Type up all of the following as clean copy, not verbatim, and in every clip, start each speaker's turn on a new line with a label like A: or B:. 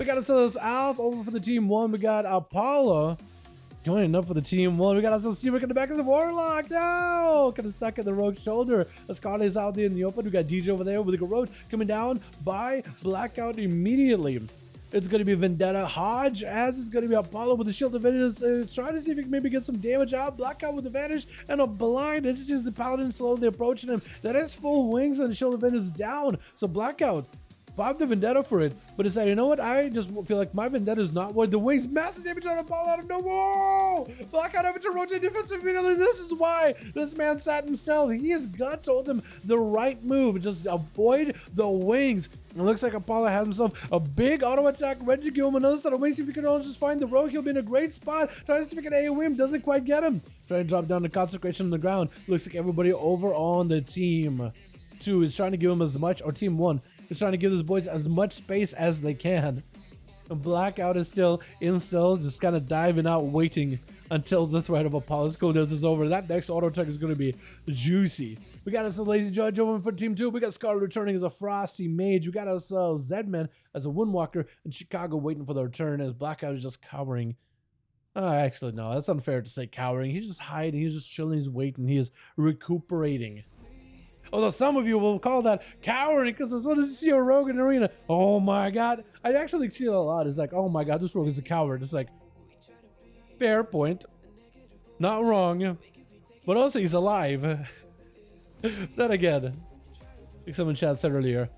A: We got ourselves Alf over for the team 1. We got Apollo going up for the team 1. We got ourselves Steve in the back as a Warlock. No! Kind of stuck at the Rogue shoulder. Scarlet is out there in the open. We got DJ over there with the Road coming down by Blackout immediately. It's going to be Vendetta Hodge, as it's going to be Apollo with the Shield of Vengeance, trying to see if he can maybe get some damage out. Blackout with the Vanish and a Blind. This is just the Paladin slowly approaching him. That is full wings and the Shield of Vengeance down. So Blackout popped the Vendetta for it, but decided, you know what, I just feel like my Vendetta is not worth the wings. Massive damage on Apollo out of nowhere. Blackout having to rotate defensive immediately. This is why this man sat in stealth. His gut told him the right move. Just avoid the wings. It looks like Apollo had himself a big auto attack, ready to give him another set of wings. If he can just find the Rogue, he'll be in a great spot. Trying to see if he can AoE him, doesn't quite get him. Trying to drop down the Consecration on the ground. Looks like everybody over on the team 2 is trying to give him as much, or team 1 is trying to give those boys as much space as they can. And Blackout is still in stealth, just kind of diving out, waiting until the threat of Apollo's cooldown is over. That next auto attack is going to be juicy. We got us a Lazy Judge over for team 2. We got Scar returning as a Frosty Mage. We got us Zedman as a Windwalker, and Chicago waiting for the return as Blackout is just cowering. Actually, no, that's unfair to say cowering. He's just hiding, he's just chilling, he's waiting, he is recuperating. Although some of you will call that cowering, because as soon as you see a rogue in the arena, oh my god. I actually see it a lot. It's like, oh my god, this rogue is a coward. It's like, fair point. Not wrong. But also he's alive. Then again, like someone in chat said earlier,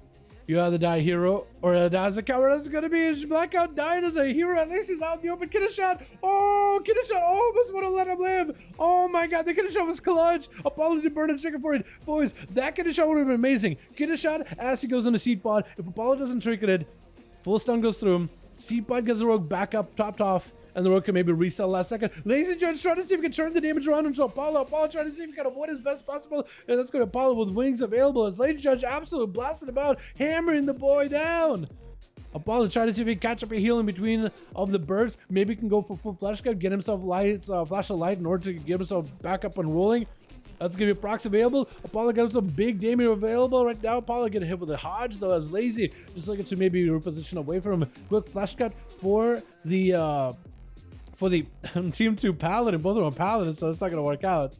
A: you either die hero or die as a coward. That's gonna be Blackout dying as a hero. At least he's out in the open. Kidda shot. Oh, Kidda shot. Almost would have let him live. Oh my god, the Kidda shot was clutch. Apollo did burn a chicken for it. Boys, that Kidda shot would have been amazing. Kidda shot as he goes on the seed pod. If Apollo doesn't trinket it, full stun goes through him. Seed pod gets the rogue back up, topped off. And the rogue can maybe reset last second. Lazy Judge trying to see if he can turn the damage around into Apollo. Apollo trying to see if he can avoid as best possible. And that's going to Apollo with wings available. As Lazy Judge absolutely blasting about, hammering the boy down. Apollo trying to see if he can catch up a heal in between of the birds. Maybe he can go for full flash cut, get himself light, flash of light in order to get himself back up and rolling. That's going to be procs available. Apollo got some big damage available right now. Apollo getting hit with a Hodge, though, as Lazy just looking to maybe reposition away from him. Quick flash cut for the team 2 Paladin. Both of them are Paladins, so it's not going to work out.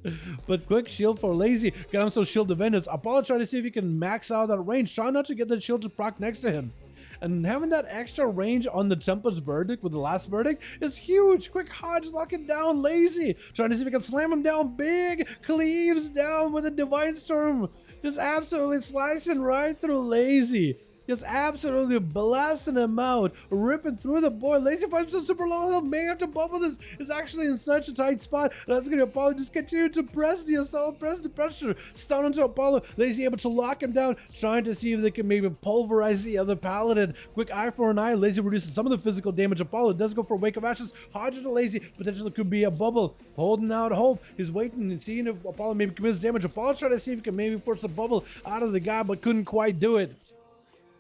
A: But quick shield for Lazy. Got him some Shield of Vengeance. Apollo trying to see if he can max out that range. Trying not to get the shield to proc next to him. And having that extra range on the Tempest's Verdict with the last Verdict is huge. Quick Hodge locking down Lazy. Trying to see if he can slam him down big. Cleaves down with a Divine Storm. Just absolutely slicing right through Lazy. Just absolutely blasting him out, ripping through the board. Lazy finds him super low health. May have to bubble this. Is actually in such a tight spot. And that's going to Apollo just continue to press the assault, press the pressure. Stun onto Apollo. Lazy able to lock him down, trying to see if they can maybe pulverize the other Paladin. Quick eye for an eye. Lazy reduces some of the physical damage. Apollo does go for Wake of Ashes. Hodge to Lazy. Potentially could be a bubble. Holding out hope. He's waiting and seeing if Apollo maybe commits damage. Apollo trying to see if he can maybe force a bubble out of the guy, but couldn't quite do it.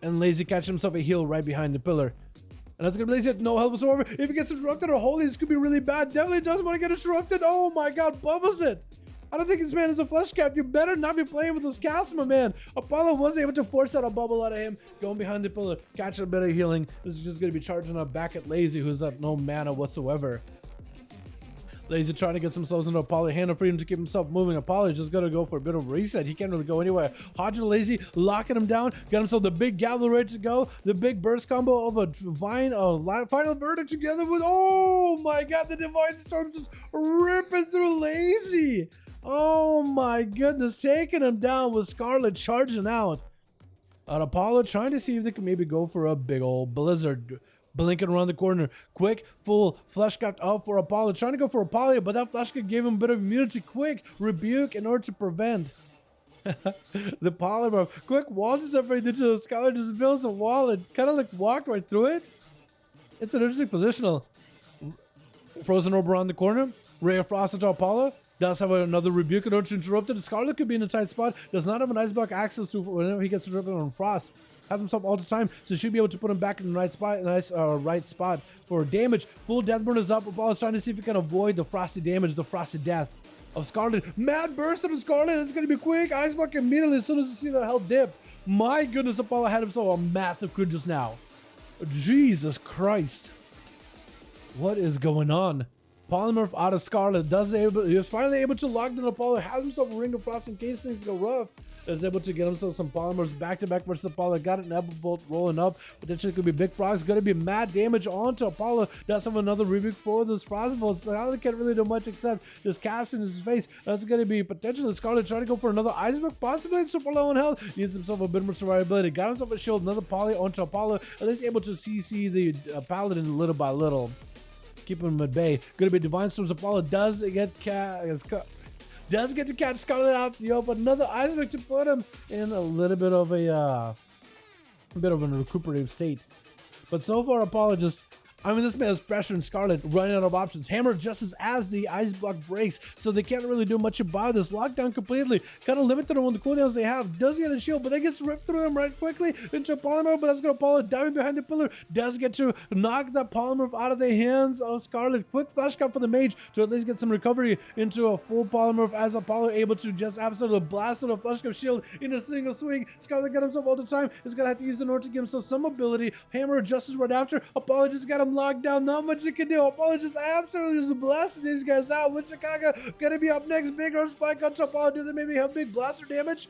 A: And Lazy catches himself a heal right behind the pillar. And that's gonna be Lazy at no help whatsoever. If he gets interrupted or holy, this could be really bad. Definitely doesn't want to get interrupted. Oh my god, bubbles it. I don't think this man is a flesh cap. You better not be playing with this cast, my man. Apollo was able to force out a bubble out of him, going behind the pillar, catching a bit of healing. This is just gonna be charging up back at Lazy, who's at no mana whatsoever. Lazy trying to get some souls into Apollo, hand of freedom to keep himself moving. Apollo just gonna go for a bit of a reset. He can't really go anywhere. Hodge to Lazy, locking him down, got himself the big gavel ready to go. The big burst combo of a divine final verdict together with, oh my god, the Divine Storms just ripping through Lazy. Oh my goodness, taking him down with Scarlet charging out. And Apollo trying to see if they can maybe go for a big old blizzard. Blinking around the corner. Quick, full flash cut out for Apollo. Trying to go for Apollo, but that flash cut gave him a bit of immunity. Quick rebuke in order to prevent the polymorph. Quick wall to separate the two. Scholar just builds a wall and kind of like walked right through it. It's an interesting positional. Frozen orb around the corner. Ray of Frost into Apollo. Does have another rebuke in order to interrupt it. Scarlet could be in a tight spot. Does not have an ice block access to whenever he gets interrupted on Frost. Has himself all the time, so should be able to put him back in the right spot, right spot for damage. Full Deathburn is up. Apollo's trying to see if he can avoid the frosty damage, the frosty death of Scarlet. Mad burst of Scarlet. It's gonna be quick. Ice block immediately as soon as you see the health dip. My goodness, Apollo had himself a massive crit just now. Jesus Christ. What is going on? Polymorph out of Scarlet he was finally able to lock down Apollo, has himself a Ring of Frost in case things go rough. Is able to get himself some polymorphs back-to-back versus Apollo. Got an Apple Bolt rolling up. Potentially could be big procs. Gonna be mad damage onto Apollo. Does have another remake for this Frostbolt. So I can't really do much except just cast in his face. That's gonna be potentially Scarlet trying to go for another Icebook, possibly super low on health. Needs himself a bit more survivability. Got himself a shield, another poly onto Apollo. At least able to CC the Paladin little by little. Keep him at bay. Gonna be Divine Storms. Apollo does get to catch Scarlet out the open. Another Icebook to put him in a little bit of a recuperative state. But so far, Apollo just, I mean, this man is pressuring Scarlet, running out of options. Hammer just as the ice block breaks, so they can't really do much about this. Lockdown completely, kind of limited on the cooldowns they have. Does get a shield, but that gets ripped through him right quickly into Polymer, but that's going to Apollo diving behind the pillar. Does get to knock that Polymer out of the hands of Scarlet. Quick flash cut for the Mage to at least get some recovery into a full Polymer as Apollo able to just absolutely blast with a flash cut shield in a single swing. Scarlet got himself all the time. He's going to have to use the North to give himself some ability. Hammer adjusts right after. Apollo just got him locked down. Not much he can do. Apollo just absolutely just blasting these guys out. With Chicago gonna be up next. Big Earth Spike on Apollo. Do they maybe have big blaster damage?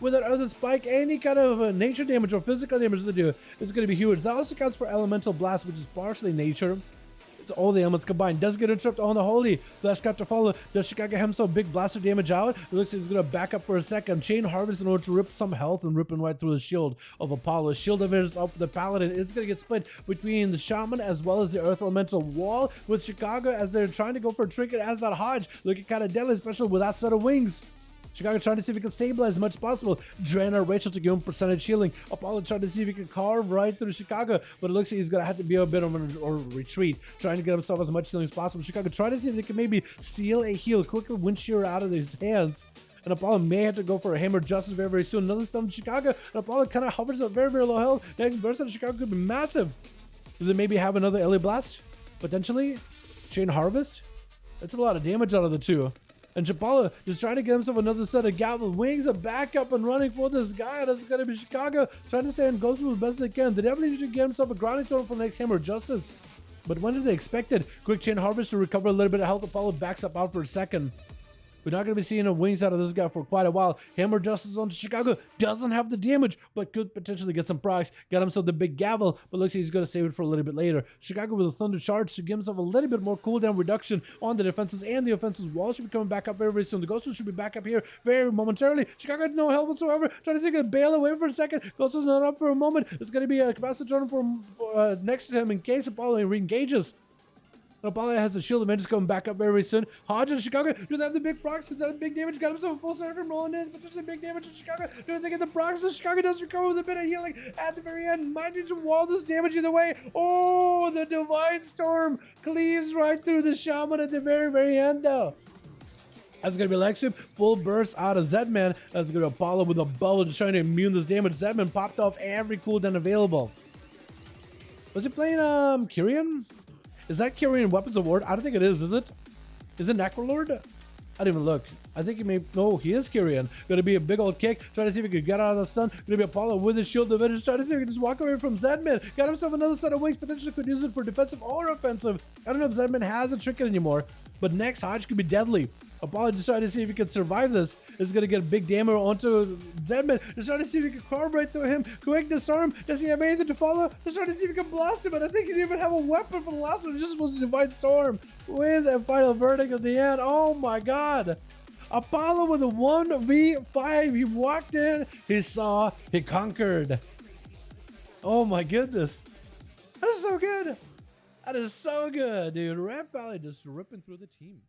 A: With that Earth Spike, any kind of nature damage or physical damage they do, it's gonna be huge. That also counts for Elemental Blast, which is partially nature. It's all the elements combined. Does get interrupted on the Holy. Flash cut to follow. Does Chicago have himself big blaster damage out? It looks like he's going to back up for a second. Chain Harvest in order to rip some health and ripping right through the shield of Apollo. Shield of it is up for the Paladin. It's going to get split between the Shaman as well as the Earth Elemental Wall with Chicago as they're trying to go for a trinket as that Hodge. Looking kind of deadly, especially with that set of wings. Chicago trying to see if he can stabilize as much as possible. Drain our Rachel to give him percentage healing. Apollo trying to see if he can carve right through Chicago, but it looks like he's going to have to be a bit of a retreat, trying to get himself as much healing as possible. Chicago trying to see if they can maybe steal a heal, quickly wind shear out of his hands. And Apollo may have to go for a Hammer Justice very, very soon. Another stun to Chicago, and Apollo kind of hovers at very, very low health. Next burst of Chicago could be massive. Do they maybe have another LA Blast? Potentially? Chain Harvest? That's a lot of damage out of the two. And Chapala just trying to get himself another set of Gavel wings, a back up and running for this guy. That's going to be Chicago trying to stay and go through the best they can. They definitely need to get himself a grounding throne for the next Hammer Justice. But when did they expect it? Quick Chain Harvest to recover a little bit of health. Apollo backs up out for a second. We're not going to be seeing wings out of this guy for quite a while. Hammer Justice on Chicago doesn't have the damage, but could potentially get some procs. Got himself the big gavel, but looks like he's going to save it for a little bit later. Chicago with a Thunder Charge to give himself a little bit more cooldown reduction on the defenses, and the offenses wall should be coming back up very, very soon. The Ghost should be back up here very momentarily. Chicago had no help whatsoever. Trying to take a bail away for a second. Ghost is not up for a moment. It's going to be a capacity turn for next to him in case Apollo re-engages. Apollo has a shield advantage coming back up very soon. Hodge and Chicago do they have the big procs? Does that have big damage? Got himself a full circle from rolling in, but there's a big damage in Chicago. Do they get the procs? And Chicago does recover with a bit of healing at the very end. Might need to wall this damage either way. Oh, the Divine Storm cleaves right through the Shaman at the very, very end though. That's going to be Lexip, full burst out of Zedman. That's going to Apollo with a bubble just trying to immune this damage. Zedman popped off every cooldown available. Was he playing Kyrian? Is that Kyrian Weapons of War? I don't think it is it? Is it Necrolord? I didn't even look. I think he may. No, he is Kyrian. Gonna be a big old kick. Trying to see if he could get out of the stun. Gonna be Apollo with his shield division. Trying to see if he can just walk away from Zedman. Got himself another set of wings. Potentially could use it for defensive or offensive. I don't know if Zedman has a trinket anymore. But next Hodge could be deadly. Apollo just trying to see if he can survive this. It's going to get big damage onto Zedman. Just trying to see if he can carve right through him. Quick disarm. Does he have anything to follow? Just trying to see if he can blast him. But I think he didn't even have a weapon for the last one. It just was a Divine Storm. With a final verdict at the end. Oh my god. Apollo with a 1v5. He walked in. He saw. He conquered. Oh my goodness. That is so good. That is so good, dude. Ramp Valley just ripping through the team.